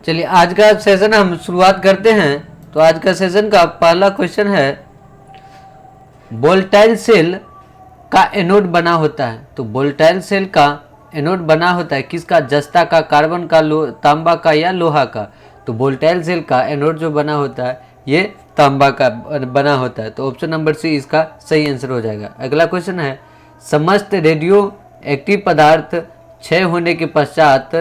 चलिए आज का सेशन हम शुरुआत करते हैं। तो आज का सेशन का पहला क्वेश्चन है, वोलेटाइल सेल का एनोड बना होता है। तो वोलेटाइल सेल का एनोड बना होता है किसका? जस्ता का, कार्बन का, तांबा का या लोहा का। तो वोलेटाइल सेल का एनोड जो बना होता है ये तांबा का बना होता है। तो ऑप्शन नंबर सी इसका सही आंसर हो जाएगा। अगला क्वेश्चन है, समस्त रेडियो एक्टिव पदार्थ क्षय होने के पश्चात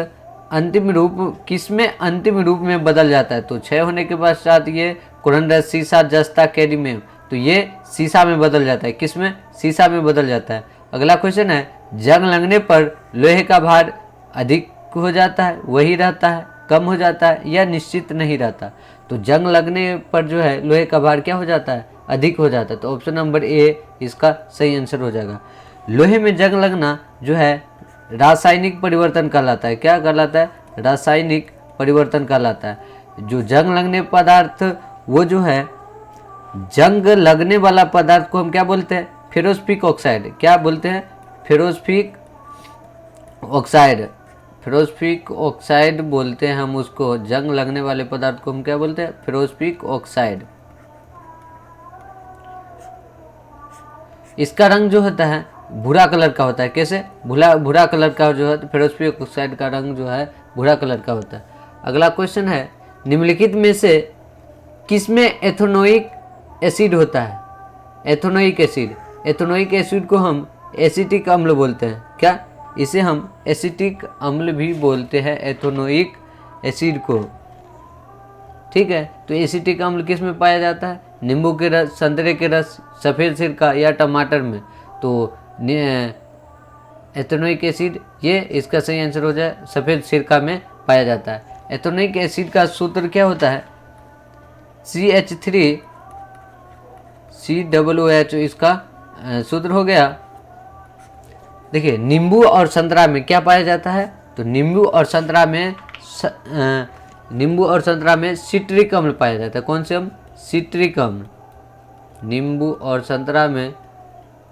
अंतिम रूप किसमें अंतिम रूप में बदल जाता है? तो क्षय होने के पश्चात ये कुरंडर, शीशा, जस्ता, कैडमियम, तो ये शीशा में बदल जाता है। किसमें? शीशा में बदल जाता है। अगला क्वेश्चन है, जंग लगने पर लोहे का भार अधिक हो जाता है, वही रहता है, कम हो जाता है या निश्चित नहीं रहता? तो जंग लगने पर जो है लोहे का भार क्या हो जाता है? अधिक हो जाता है। तो ऑप्शन नंबर ए इसका सही आंसर हो जाएगा। लोहे में जंग लगना जो है रासायनिक परिवर्तन कहलाता है। क्या कहलाता है? रासायनिक परिवर्तन कहलाता है। जो जंग लगने पदार्थ वो जो है जंग लगने वाला पदार्थ को हम क्या बोलते हैं? फेरोस्पिक ऑक्साइड। क्या बोलते हैं? फेरोस्पिक ऑक्साइड। फेरोस्पिक ऑक्साइड बोलते हैं हम उसको। जंग लगने वाले पदार्थ को हम क्या बोलते हैं? फेरोस्पिक ऑक्साइड। इसका रंग जो होता है भूरा कलर का होता है। कैसे? भूरा कलर का जो है फेरोस्पिक ऑक्साइड का रंग जो है भूरा कलर का होता है। अगला क्वेश्चन है, निम्नलिखित में से किसमें एथेनोइक एसिड होता है? Ethanoic acid. एथेनोइक एसिड को हम एसिटिक अम्ल बोलते हैं। क्या? इसे हम एसिटिक अम्ल भी बोलते हैं, एथेनोइक एसिड को। ठीक है, तो एसिटिक अम्ल किस में पाया जाता है? नींबू के रस, संतरे के रस, सफ़ेद सिरका या टमाटर में। तो एथेनोइक एसिड ये इसका सही आंसर हो जाए, सफ़ेद सिरका में पाया जाता है। एथेनोइक एसिड का सूत्र क्या होता है? CH3COOH इसका सूत्र हो गया। देखिए, नींबू और संतरा में क्या पाया जाता है? तो नींबू और संतरा में सिट्रिक अम्ल पाया जाता है। कौन से अम्ल? सिट्रिक अम्ल। नींबू और संतरा में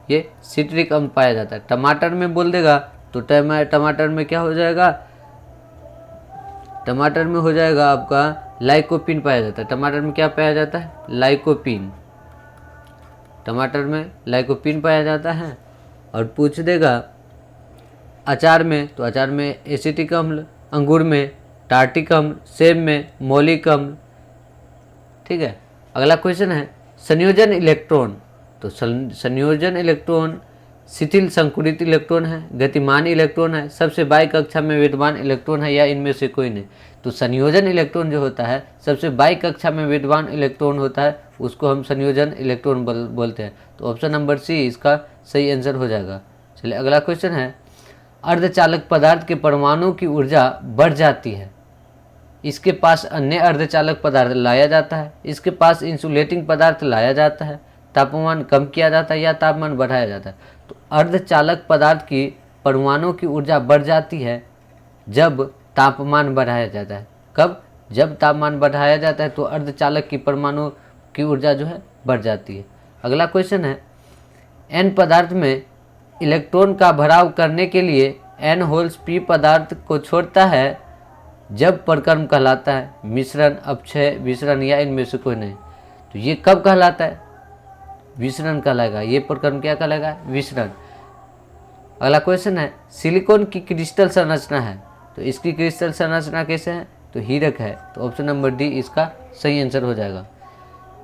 ये सिट्रिक अम्ल पाया जाता है। टमाटर में बोल देगा तो टमाटर में क्या हो जाएगा? टमाटर में हो जाएगा आपका लाइकोपिन पाया जाता है। टमाटर में क्या पाया जाता है? लाइकोपिन। टमाटर में लाइकोपिन पाया जाता है। और पूछ देगा अचार में, तो अचार में एसिटिक अम्ल, अंगूर में टार्टिक अम्ल, सेब में मौलिक अम्ल। ठीक है, अगला क्वेश्चन है, संयोजन इलेक्ट्रॉन। तो संयोजन इलेक्ट्रॉन शिथिल संकुचित इलेक्ट्रॉन है, गतिमान इलेक्ट्रॉन है, सबसे बाई कक्षा में विद्यमान इलेक्ट्रॉन है या इनमें से कोई नहीं? तो संयोजन इलेक्ट्रॉन जो होता है सबसे बाई कक्षा में विद्यमान इलेक्ट्रॉन होता है, उसको हम संयोजन इलेक्ट्रॉन बोलते हैं। तो ऑप्शन नंबर सी इसका सही आंसर हो जाएगा। चलिए अगला क्वेश्चन है, अर्धचालक पदार्थ के परमाणु की ऊर्जा बढ़ जाती है, इसके पास अन्य अर्धचालक पदार्थ लाया जाता है, इसके पास इंसुलेटिंग पदार्थ लाया जाता है, तापमान कम किया जाता है या तापमान बढ़ाया जाता है? तो अर्धचालक पदार्थ की परमाणु की ऊर्जा बढ़ जाती है जब तापमान बढ़ाया जाता है। कब? जब तापमान बढ़ाया जाता है तो अर्धचालक की परमाणु की ऊर्जा जो है बढ़ जाती है। अगला क्वेश्चन है, एन पदार्थ में इलेक्ट्रॉन का भराव करने के लिए एन होल्स पी पदार्थ को छोड़ता है जब प्रक्रम कहलाता है, मिश्रण, अपक्षय, विसरण या इनमें से कोई नहीं? तो ये कब कहलाता है? विसरण कहलाएगा। ये प्रक्रम क्या कहलाएगा? विसरण। अगला क्वेश्चन है, सिलिकॉन की क्रिस्टल संरचना है, तो इसकी क्रिस्टल संरचना कैसे है? तो हीरक है। तो ऑप्शन नंबर डी इसका सही आंसर हो जाएगा।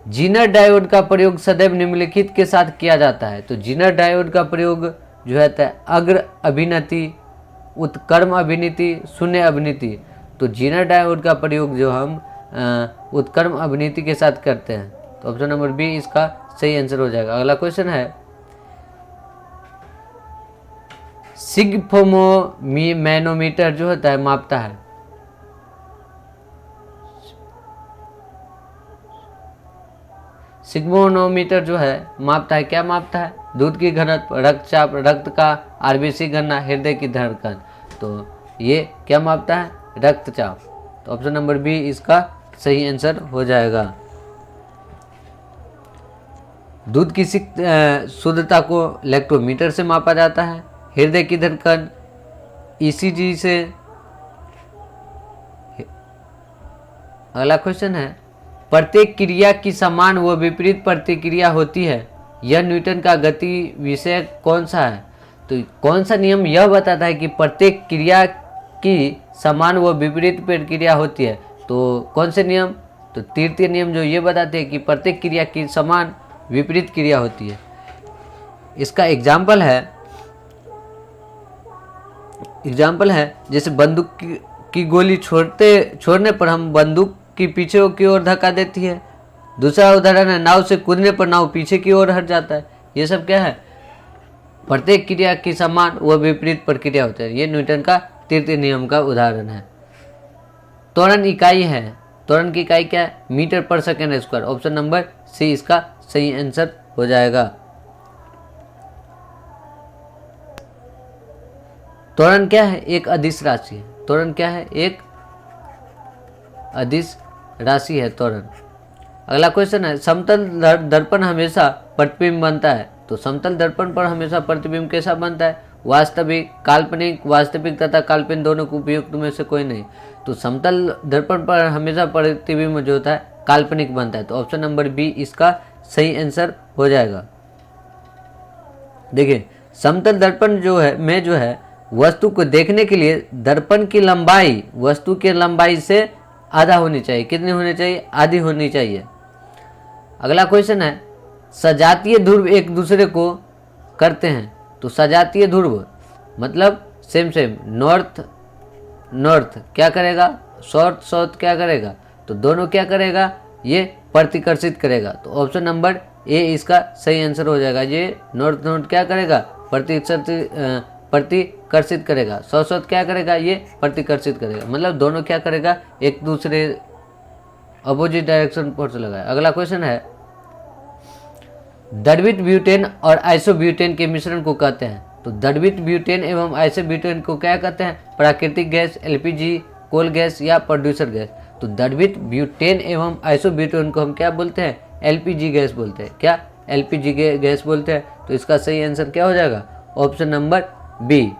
जीनर डायोड का प्रयोग सदैव निम्नलिखित के साथ किया जाता है। तो जीनर डायोड का प्रयोग जो है अग्र अभिनति, उत्क्रम अभिनीति, शून्य अभिनीति। तो जीनर डायोड का प्रयोग जो हम उत्क्रम अभिनीति के साथ करते हैं। तो ऑप्शन नंबर बी इसका सही आंसर हो जाएगा। अगला क्वेश्चन है, सिग्मोमैनोमीटर जो होता है मापता है, सिग्मोनोमीटर जो है मापता है, क्या मापता है? दूध की घनत्व, रक्तचाप, रक्त का आरबीसी गणना, हृदय की धड़कन। तो ये क्या मापता है? रक्तचाप। तो ऑप्शन नंबर बी इसका सही आंसर हो जाएगा। दूध की शुद्धता को लैक्टोमीटर से मापा जाता है, हृदय की धड़कन ईसीजी से, अगला क्वेश्चन है, प्रत्येक क्रिया की समान व विपरीत प्रतिक्रिया होती है, यह न्यूटन का गति विषय कौन सा है? तो कौन सा नियम यह बताता है कि प्रत्येक क्रिया की समान व विपरीत प्रतिक्रिया होती है? तो कौन से नियम? तो तृतीय नियम जो ये बताते हैं कि प्रत्येक क्रिया की समान विपरीत क्रिया होती है। इसका एग्जाम्पल है जैसे बंदूक की गोली छोड़ने पर हम बंदूक की पीछे की ओर धक्का देती है। दूसरा उदाहरण है, नाव से कूदने पर नाव पीछे की ओर हट जाता है। ये सब क्या है? प्रत्येक क्रिया की समान व विपरीत प्रतिक्रिया होती है। ये न्यूटन का तृतीय नियम का उदाहरण है। त्वरण इकाई है, त्वरण की इकाई क्या है? मीटर पर second square. Option number C इसका सही आंसर हो जाएगा। त्वरण क्या है? एक अदिश राशि है। त्वरण क्या है? एक अदिश राशि है त्वरण। अगला क्वेश्चन है, समतल दर्पण हमेशा प्रतिबिंब बनता है। तो समतल दर्पण पर हमेशा प्रतिबिंब कैसा बनता है? वास्तविक, काल्पनिक, वास्तविक तथा काल्पनिक दोनों को उपयुक्त में से कोई नहीं। तो समतल दर्पण पर हमेशा प्रतिबिंब जो होता है काल्पनिक बनता है। तो ऑप्शन नंबर बी इसका सही आंसर हो जाएगा। देखिए, समतल दर्पण जो है वस्तु को देखने के लिए दर्पण की लंबाई वस्तु की लंबाई से आधा होनी चाहिए। कितनी होनी चाहिए? आधी होनी चाहिए। अगला क्वेश्चन है, सजातीय ध्रुव एक दूसरे को करते हैं। तो सजातीय ध्रुव मतलब सेम नॉर्थ क्या करेगा? साउथ क्या करेगा? तो दोनों क्या करेगा? ये प्रतिकर्षित करेगा। तो ऑप्शन नंबर ए इसका सही आंसर हो जाएगा। ये नॉर्थ क्या करेगा? प्रतिकर्षित करेगा। साउथ क्या करेगा? ये प्रतिकर्षित करेगा। मतलब दोनों क्या करेगा? एक दूसरे अपोजिट डायरेक्शन पर चलेगा। अगला क्वेश्चन है, द्रवित ब्यूटेन और आइसोब्यूटेन के मिश्रण को कहते हैं। तो द्रवित ब्यूटेन एवं आइसोब्यूटेन को क्या कहते हैं? प्राकृतिक गैस, एलपीजी, कोल गैस या प्रोड्यूसर गैस। तो द्रवित ब्यूटेन एवं आइसोब्यूटेन को हम क्या बोलते हैं? एलपीजी गैस बोलते हैं। क्या? एलपीजी गैस बोलते हैं। तो इसका सही आंसर क्या हो जाएगा? Option number B.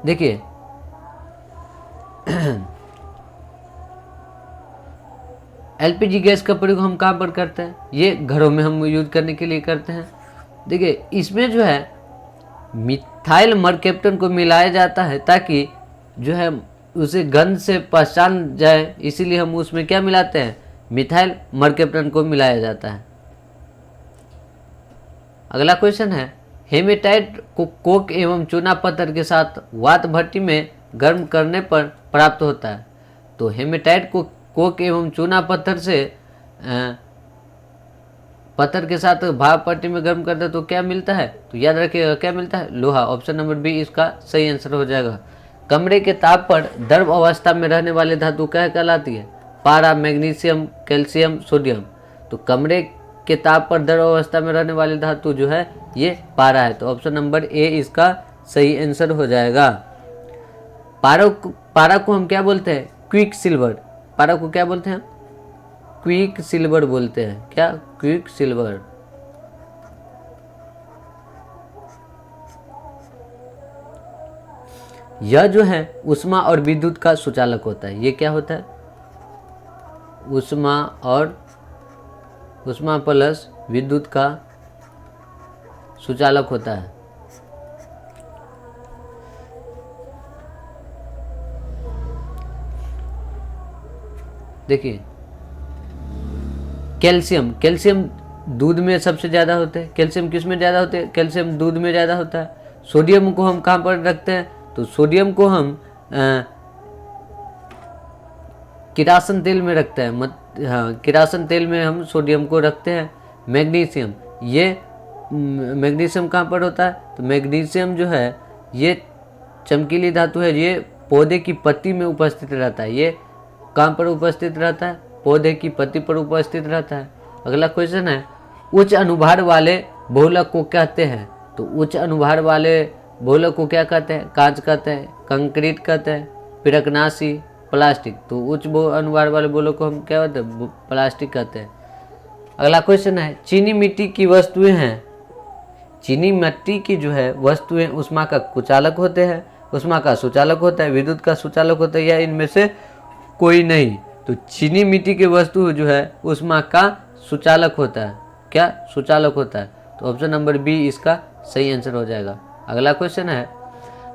देखिए, एलपीजी गैस का प्रयोग हम कहाँ पर करते हैं? ये घरों में हम यूज करने के लिए करते हैं। देखिए, इसमें जो है मिथाइल मरकैप्टन को मिलाया जाता है ताकि जो है उसे गंध से पहचान जाए, इसीलिए हम उसमें क्या मिलाते हैं? मिथाइल मरकैप्टन को मिलाया जाता है। अगला क्वेश्चन है, हेमेटाइट को कोक एवं चूना पत्थर के साथ वात भट्टी में गर्म करने पर प्राप्त होता है। तो हेमेटाइट को कोक एवं चूना पत्थर के साथ भाप भट्टी में गर्म करते तो क्या मिलता है? तो याद रखिएगा क्या मिलता है? लोहा। ऑप्शन नंबर बी इसका सही आंसर हो जाएगा। कमरे के ताप पर द्रव अवस्था में रहने वाली धातु क्या कहलाती है? पारा, मैग्नीशियम, कैल्शियम, सोडियम। तो कमरे के ताप पर द्रव अवस्था में रहने वाली धातु जो है ये पारा है। तो ऑप्शन नंबर ए इसका सही आंसर हो जाएगा। पारा को हम क्या बोलते हैं? Quick silver. पारा को क्या बोलते हैं? क्विक सिल्वर बोलते हैं। क्या? Quick silver. यह जो है ऊष्मा और विद्युत का सुचालक होता है। ये क्या होता है? ऊष्मा प्लस विद्युत का सुचालक होता है। देखिए, कैल्शियम दूध में सबसे ज़्यादा होते हैं। कैल्शियम किस में ज़्यादा होते हैं? कैल्शियम दूध में ज़्यादा होता है। सोडियम को हम कहाँ पर रखते हैं? तो सोडियम को हम किरासन तेल में रखते हैं। हाँ, किरासन तेल में हम सोडियम को रखते हैं। मैग्नीशियम कहाँ पर होता है? तो मैग्नीशियम जो है ये चमकीली धातु है। ये पौधे की पत्ती में उपस्थित रहता है। ये कहाँ पर उपस्थित रहता है? पौधे की पत्ती पर उपस्थित रहता है। अगला क्वेश्चन है, उच्च अनुभार वाले बहुलक को कहते हैं। तो उच्च अनुभार वाले बहुलक को क्या कहते हैं? कांच कहते हैं, कंक्रीट कहते हैं, पिरकनासी, प्लास्टिक। तो उच्च अनुभार वाले बहुलक को हम क्या कहते हैं? प्लास्टिक कहते हैं। अगला क्वेश्चन है, चीनी मिट्टी की वस्तुएं हैं। चीनी मिट्टी की जो है वस्तुएं ऊष्मा का कुचालक होते हैं उष्मा का सुचालक होता है, विद्युत का सुचालक होता है, या इनमें से कोई नहीं? तो चीनी मिट्टी की वस्तु जो है उष्मा का सुचालक होता है। क्या? सुचालक होता है। तो ऑप्शन नंबर बी इसका सही आंसर हो जाएगा। अगला क्वेश्चन है,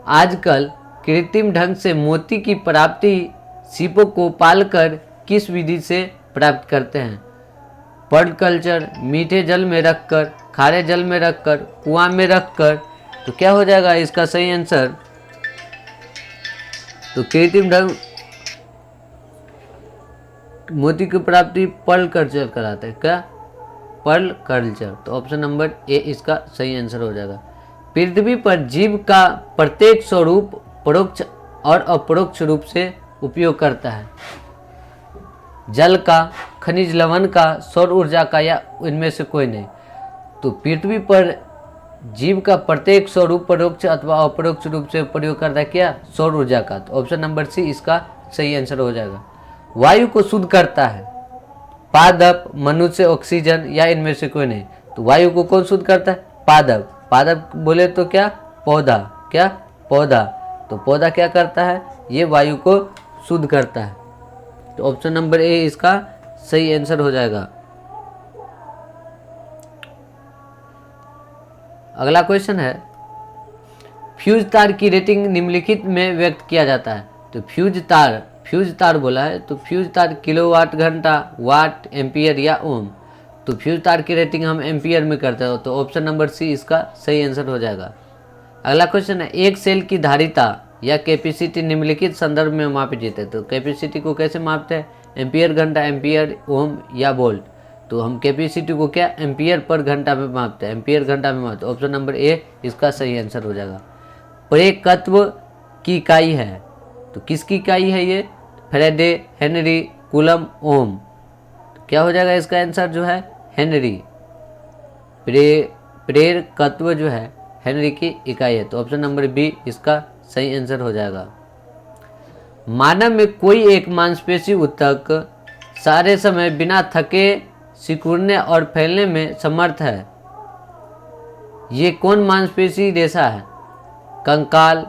आजकल कृत्रिम ढंग से मोती की प्राप्ति सीपों को पालकर किस विधि से प्राप्त करते हैं? पर्ल कल्चर, मीठे जल में रखकर, खारे जल में रखकर, कुआं में रखकर। तो क्या हो जाएगा इसका सही आंसर? तो कृत्रिम ढंग मोती की प्राप्ति पर्ल कल्चर कराते हैं। क्या? Pearl culture. तो ऑप्शन नंबर ए इसका सही आंसर हो जाएगा। पृथ्वी पर जीव का प्रत्येक स्वरूप परोक्ष और अपरोक्ष रूप से उपयोग करता है। जल का, खनिज लवण का, सौर ऊर्जा का, या इनमें से कोई नहीं? तो पृथ्वी पर जीव का प्रत्येक स्वरूप परोक्ष अथवा अपरोक्ष रूप से प्रयोग करता है। क्या? सौर ऊर्जा का। तो ऑप्शन नंबर सी इसका सही आंसर हो जाएगा। वायु को शुद्ध करता है पादप, मनुष्य, ऑक्सीजन, या इनमें से कोई नहीं? तो वायु को कौन शुद्ध करता है? पादप। पादप बोले तो क्या? पौधा। क्या? पौधा। तो पौधा क्या करता है? ये वायु को शुद्ध करता है। तो ऑप्शन नंबर ए इसका सही आंसर हो जाएगा। अगला क्वेश्चन है, फ्यूज तार की रेटिंग निम्नलिखित में व्यक्त किया जाता है। तो फ्यूज तार बोला है, तो फ्यूज तार किलोवाट घंटा, वाट, एम्पियर या ओम? तो फ्यूज तार की रेटिंग हम एम्पियर में करते हो। तो ऑप्शन नंबर सी इसका सही आंसर हो जाएगा। अगला क्वेश्चन है, एक सेल की धारिता या कैपेसिटी निम्नलिखित संदर्भ में मापी जाती है। तो कैपेसिटी को कैसे मापते हैं? एम्पियर घंटा, एम्पियर, ओम या वोल्ट? तो हम कैपेसिटी को क्या? एम्पियर पर घंटा में मापते हैं, एम्पियर घंटा में मापते हैं। ऑप्शन नंबर ए इसका सही आंसर हो जाएगा। प्रेरकत्व की इकाई है, तो किसकी इकाई है ये? फैराडे, हेनरी, कूलम, ओम? तो क्या हो जाएगा इसका आंसर जो है? हेनरी। प्रेरकत्व जो है हेनरी की इकाई है। तो ऑप्शन नंबर बी इसका सही आंसर हो जाएगा। मानव में कोई एक मांसपेशी ऊतक सारे समय बिना थके सिकुड़ने और फैलने में समर्थ है। ये कौन मांसपेशी रेशा है? कंकाल,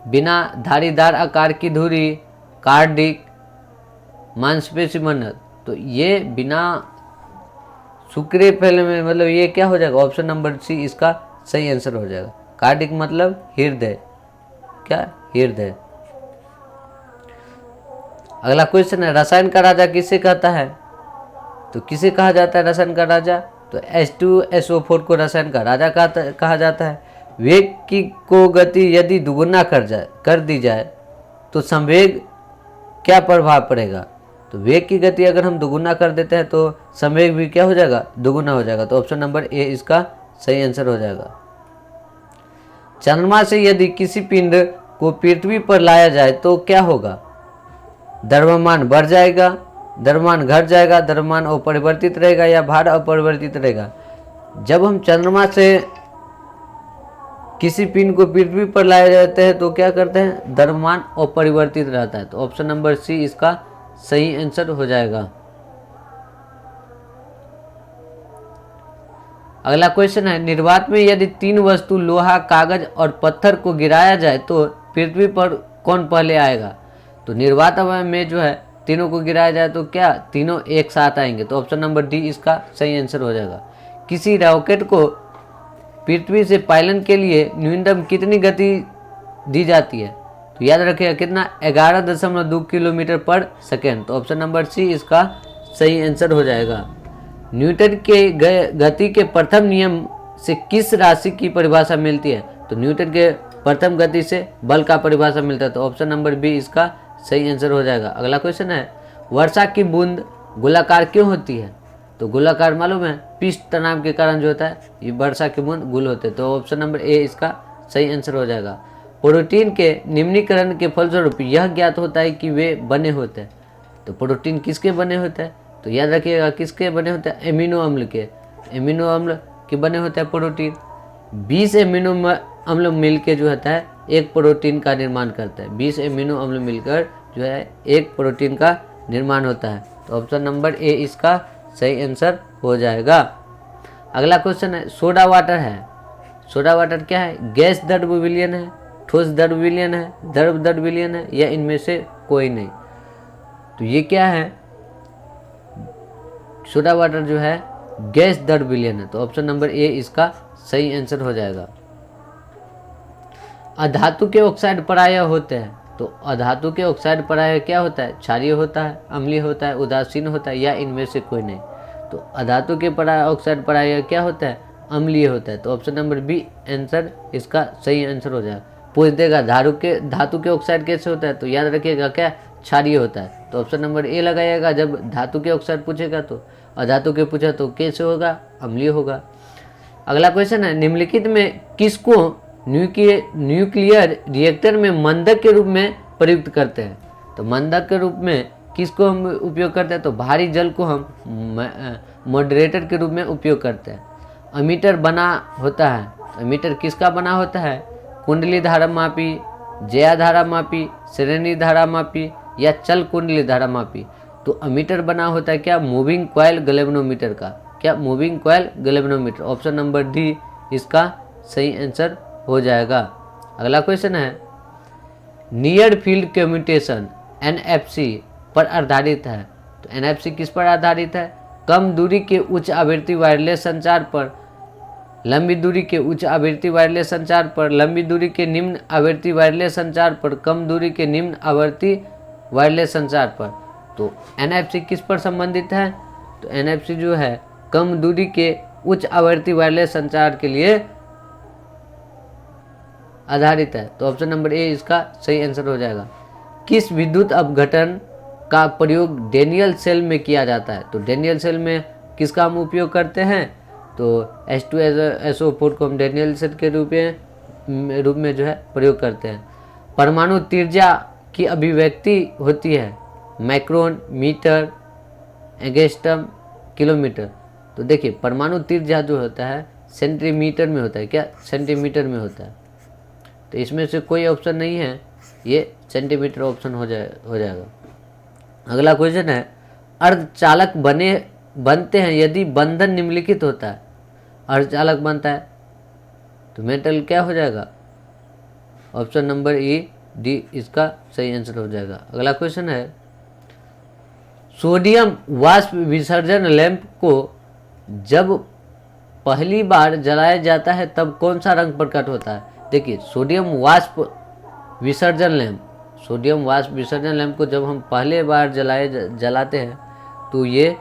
बिना धारीदार आकार की धुरी, कार्डिक, मांसपेशी मंडल? तो ये बिना शुक्र फैलने में, मतलब ये क्या हो जाएगा? ऑप्शन नंबर सी इसका सही आंसर हो जाएगा। कार्डिक मतलब हृदय। क्या? हृदय। अगला क्वेश्चन है, रसायन का राजा किसे कहता है? तो किसे कहा जाता है रसायन का राजा? तो H2SO4 को रसायन का राजा कहा जाता है। वेग की को गति यदि दुगुना कर दी जाए तो संवेग क्या प्रभाव पड़ेगा? तो वेग की गति अगर हम दुगुना कर देते हैं तो संवेग भी क्या हो जाएगा? दुगुना हो जाएगा। तो ऑप्शन नंबर ए इसका सही आंसर हो जाएगा। चंद्रमा से यदि किसी पिंड को पृथ्वी पर लाया जाए तो क्या होगा? द्रव्यमान बढ़ जाएगा, द्रव्यमान घट जाएगा, द्रव्यमान अपरिवर्तित रहेगा, या भार अपरिवर्तित रहेगा? जब हम चंद्रमा से किसी पिंड को पृथ्वी पर लाए जाते हैं तो क्या करते हैं? द्रव्यमान अपरिवर्तित रहता है। तो ऑप्शन नंबर सी इसका सही आंसर हो जाएगा। अगला क्वेश्चन है, निर्वात में यदि 3 वस्तु लोहा, कागज और पत्थर को गिराया जाए तो पृथ्वी पर कौन पहले आएगा? तो निर्वात में जो है तीनों को गिराया जाए तो क्या तीनों एक साथ आएंगे? तो ऑप्शन नंबर डी इसका सही आंसर हो जाएगा। किसी रॉकेट को पृथ्वी से पायलन के लिए न्यूनतम कितनी गति दी जाती है? तो याद रखिएगा कितना? 11.2 किलोमीटर पर सेकेंड। तो ऑप्शन नंबर सी इसका सही आंसर हो जाएगा। न्यूटन के गति के प्रथम नियम से किस राशि की परिभाषा मिलती है? तो न्यूटन के प्रथम गति से बल का परिभाषा मिलता है। तो ऑप्शन नंबर बी इसका सही आंसर हो जाएगा। अगला क्वेश्चन है, वर्षा की बूंद गोलाकार क्यों होती है? तो गोलाकार मालूम है? पिष्ट तनाव के कारण जो होता है ये वर्षा की बूंद गोल होते हैं। तो ऑप्शन नंबर ए इसका सही आंसर हो जाएगा। प्रोटीन के निम्नीकरण के फलस्वरूप यह ज्ञात होता है कि वे बने होते हैं। तो प्रोटीन किसके बने होते हैं? तो याद रखिएगा किसके बने होते हैं? एमिनो अम्ल के। एमिनो अम्ल के बने होते हैं प्रोटीन। 20 एमिनो अम्ल मिलकर जो होता है एक प्रोटीन का निर्माण करता है। 20 एमिनो अम्ल मिलकर जो है एक प्रोटीन का निर्माण होता है। तो ऑप्शन नंबर ए इसका सही आंसर हो जाएगा। अगला क्वेश्चन है, सोडा वाटर है। सोडा वाटर क्या है? गैस द्रव्य विलयन है, ठोस द्रव विलयन है, द्रव द्रव विलयन है, या इनमें से कोई नहीं। तो ये क्या है, सोडा वाटर जो है गैस द्रव विलयन है। तो ऑप्शन नंबर ए इसका सही आंसर हो जाएगा। अधातु के ऑक्साइड प्राय होते हैं। तो अधातु के ऑक्साइड प्राय क्या होता है, क्षारीय होता है, अम्लीय होता है, उदासीन होता है, या इनमें से कोई नहीं। तो अधातु के ऑक्साइड प्राय क्या होता है, अम्लीय होता है। तो ऑप्शन नंबर बी आंसर इसका सही आंसर हो जाएगा। पूछ देगा धातु के ऑक्साइड कैसे होता है, तो याद रखिएगा क्या, क्षारीय होता है। तो ऑप्शन नंबर ए लगाइएगा जब धातु के ऑक्साइड पूछेगा तो। अधातु के पूछा तो कैसे होगा, अम्लीय होगा। अगला क्वेश्चन है, निम्नलिखित में किसको न्यूक्लियर रिएक्टर में मंदक के रूप में प्रयुक्त करते हैं। तो मंदक के रूप में किसको हम उपयोग करते हैं, तो भारी जल को हम मॉडरेटर के रूप में उपयोग करते हैं। अमीटर बना होता है, अमीटर किसका बना होता है, कुंडली धारा मापी, जया धारा मापी, श्रेणी धारा मापी, या चल कुंडली धारा मापी। तो अमीटर बना होता है क्या, मूविंग कॉइल गैल्वेनोमीटर का। क्या, moving coil galvanometer. Option number D इसका सही आंसर हो जाएगा। अगला क्वेश्चन है, नियर फील्ड कम्यूटेशन NFC पर आधारित है। तो NFC किस पर आधारित है, कम दूरी के उच्च आवृत्ति वायरलेस संचार पर, लंबी दूरी के उच्च आवृत्ति वायरलेस संचार पर, लंबी दूरी के निम्न आवृत्ति वायरलेस संचार पर, कम दूरी के निम्न आवृत्ति वायरलेस संचार पर। तो NFC किस पर संबंधित है, तो NFC जो है कम दूरी के उच्च आवृत्ति वायरलेस संचार के लिए आधारित है। तो ऑप्शन नंबर ए इसका सही आंसर हो जाएगा। किस विद्युत अपघटन का प्रयोग डेनियल सेल में किया जाता है। तो डेनियल सेल में किसका हम उपयोग करते हैं, तो H2SO4 को हम डेनियल सेल के रूप में जो है प्रयोग करते हैं। परमाणु त्रिज्या की अभिव्यक्ति होती है माइक्रोन, मीटर, एंगस्ट्रम, किलोमीटर। तो देखिए परमाणु त्रिज्या जो होता है सेंटीमीटर में होता है। क्या, सेंटीमीटर में होता है। तो इसमें से कोई ऑप्शन नहीं है, ये सेंटीमीटर ऑप्शन हो जाएगा। अगला क्वेश्चन है, अर्धचालक बनते हैं यदि बंधन निम्नलिखित होता है। अर्धचालक बनता है तो मेटल क्या हो जाएगा, ऑप्शन नंबर ए डी इसका सही आंसर हो जाएगा। अगला क्वेश्चन है, सोडियम वाष्प विसर्जन लैंप को जब पहली बार जलाया जाता है तब कौन सा रंग प्रकट होता है। देखिए सोडियम वाष्प विसर्जन लैंप को जब हम पहले बार जलाते हैं तो ये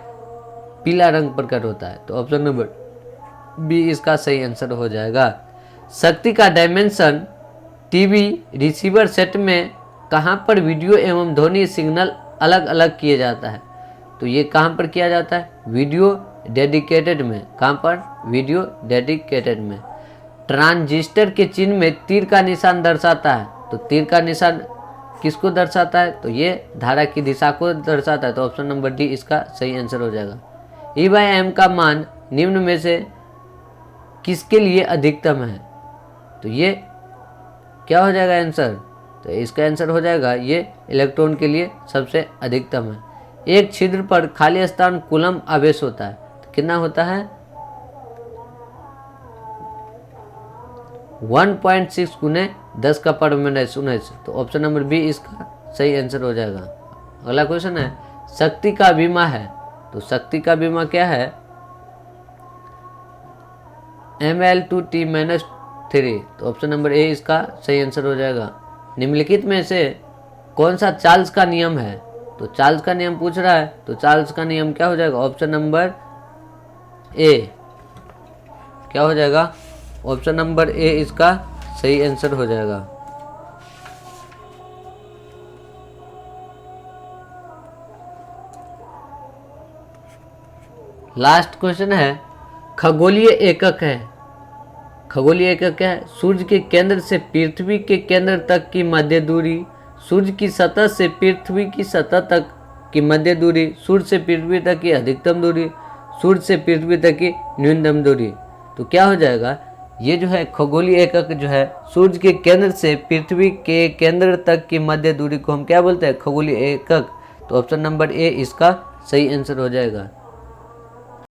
पीला रंग प्रकट होता है। तो ऑप्शन नंबर बी इसका सही आंसर हो जाएगा। शक्ति का डायमेंशन टीवी रिसीवर सेट में कहाँ पर वीडियो एवं ध्वनि सिग्नल अलग अलग किए जाता है। तो ये कहाँ पर किया जाता है, वीडियो डेडिकेटेड में। कहाँ पर, वीडियो डेडिकेटेड में। ट्रांजिस्टर के चिन्ह में तीर का निशान दर्शाता है। तो तीर का निशान किसको दर्शाता है, तो ये धारा की दिशा को दर्शाता है। तो ऑप्शन नंबर डी इसका सही आंसर हो जाएगा। E/m का मान निम्न में से किसके लिए अधिकतम है। तो ये क्या हो जाएगा आंसर, तो इसका आंसर हो जाएगा ये इलेक्ट्रॉन के लिए सबसे अधिकतम है। एक छिद्र पर खाली स्थान कूलम आवेश होता है। तो कितना होता है, 1.6 गुने 10 का पावर -19। तो ऑप्शन नंबर बी इसका सही आंसर हो जाएगा। अगला क्वेश्चन है, शक्ति का बीमा है। तो शक्ति का बीमा क्या है, ml2T-3। तो ऑप्शन नंबर ए इसका सही आंसर हो जाएगा। निम्नलिखित में से कौन सा चार्ल्स का नियम है। तो चार्ल्स का नियम पूछ रहा है, तो चार्ल्स का नियम क्या हो जाएगा, ऑप्शन नंबर ए क्या हो जाएगा, ऑप्शन नंबर ए इसका सही आंसर हो जाएगा। लास्ट क्वेश्चन है, खगोलीय एकक है। खगोलीय एकक क्या है, सूर्य के केंद्र से पृथ्वी के केंद्र तक की मध्य दूरी, सूर्य की सतह से पृथ्वी की सतह तक की मध्य दूरी, सूर्य से पृथ्वी तक की अधिकतम दूरी, सूर्य से पृथ्वी तक की न्यूनतम दूरी। तो क्या हो जाएगा, ये जो है खगोलीय एकक जो है सूर्य के केंद्र से पृथ्वी के केंद्र तक की मध्य दूरी को हम क्या बोलते हैं, खगोलीय एकक। तो ऑप्शन नंबर ए इसका सही आंसर हो जाएगा।